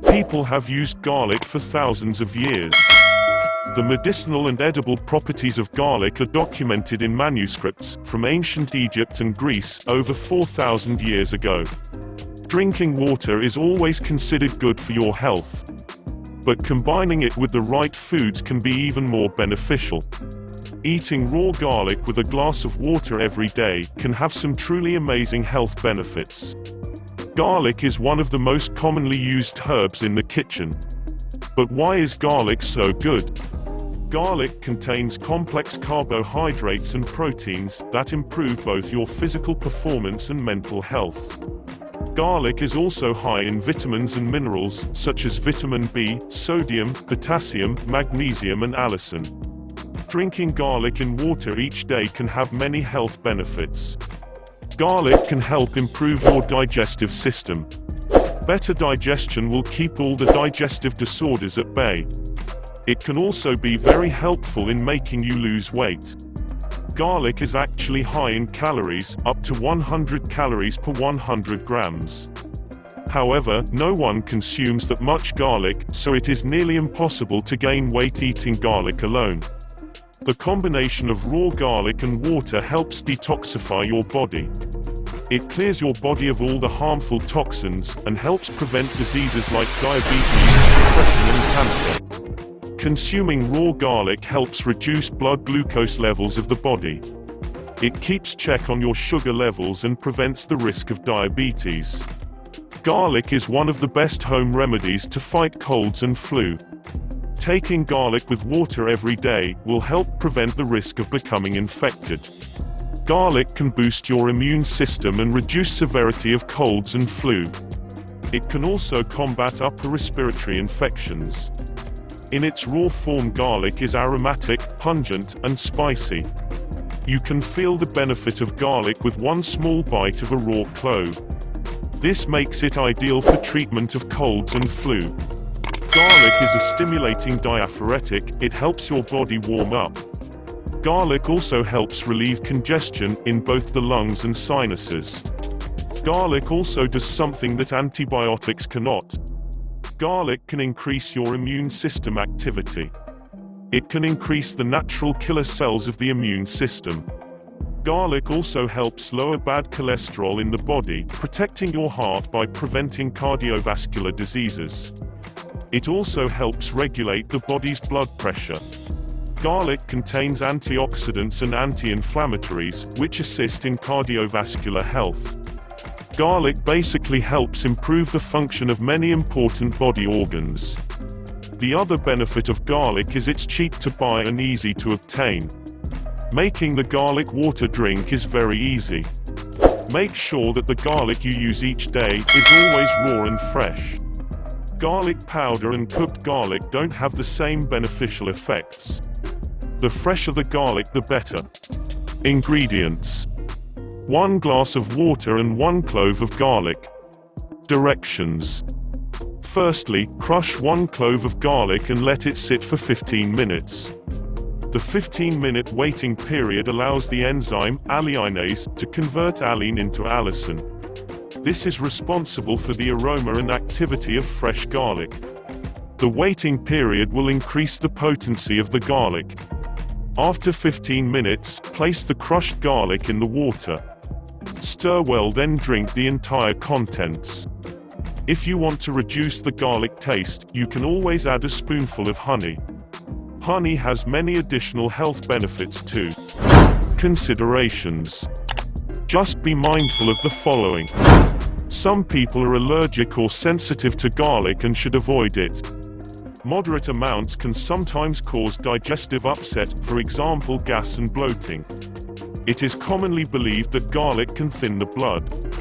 People have used garlic for thousands of years. The medicinal and edible properties of garlic are documented in manuscripts from ancient Egypt and Greece over 4,000 years ago. Drinking water is always considered good for your health, but combining it with the right foods can be even more beneficial. Eating raw garlic with a glass of water every day can have some truly amazing health benefits. Garlic is one of the most commonly used herbs in the kitchen. But why is garlic so good? Garlic contains complex carbohydrates and proteins that improve both your physical performance and mental health. Garlic is also high in vitamins and minerals, such as vitamin B, sodium, potassium, magnesium and allicin. Drinking garlic in water each day can have many health benefits. Garlic can help improve your digestive system. Better digestion will keep all the digestive disorders at bay. It can also be very helpful in making you lose weight. Garlic is actually high in calories, up to 100 calories per 100 grams. However, no one consumes that much garlic, so it is nearly impossible to gain weight eating garlic alone. The combination of raw garlic and water helps detoxify your body. It clears your body of all the harmful toxins and helps prevent diseases like diabetes, depression and cancer. Consuming raw garlic helps reduce blood glucose levels of the body. It keeps check on your sugar levels and prevents the risk of diabetes. Garlic is one of the best home remedies to fight colds and flu. Taking garlic with water every day will help prevent the risk of becoming infected. Garlic can boost your immune system and reduce severity of colds and flu. It can also combat upper respiratory infections. In its raw form, garlic is aromatic, pungent, and spicy. You can feel the benefit of garlic with one small bite of a raw clove. This makes it ideal for treatment of colds and flu. Garlic is a stimulating diaphoretic. It helps your body warm up. Garlic also helps relieve congestion in both the lungs and sinuses. Garlic also does something that antibiotics cannot. Garlic can increase your immune system activity. It can increase the natural killer cells of the immune system. Garlic also helps lower bad cholesterol in the body, protecting your heart by preventing cardiovascular diseases. It also helps regulate the body's blood pressure. Garlic contains antioxidants and anti-inflammatories, which assist in cardiovascular health. Garlic basically helps improve the function of many important body organs. The other benefit of garlic is it's cheap to buy and easy to obtain. Making the garlic water drink is very easy. Make sure that the garlic you use each day is always raw and fresh. Garlic powder and cooked garlic don't have the same beneficial effects. The fresher the garlic, the better. Ingredients: 1 glass of water and 1 clove of garlic. Directions: firstly, crush 1 clove of garlic and let it sit for 15 minutes. The 15-minute waiting period allows the enzyme, alliinase, to convert allene into allicin. This is responsible for the aroma and activity of fresh garlic. The waiting period will increase the potency of the garlic. After 15 minutes, place the crushed garlic in the water. Stir well, then drink the entire contents. If you want to reduce the garlic taste, you can always add a spoonful of honey. Honey has many additional health benefits too. Considerations: just be mindful of the following. Some people are allergic or sensitive to garlic and should avoid it. Moderate amounts can sometimes cause digestive upset, for example gas and bloating. It is commonly believed that garlic can thin the blood.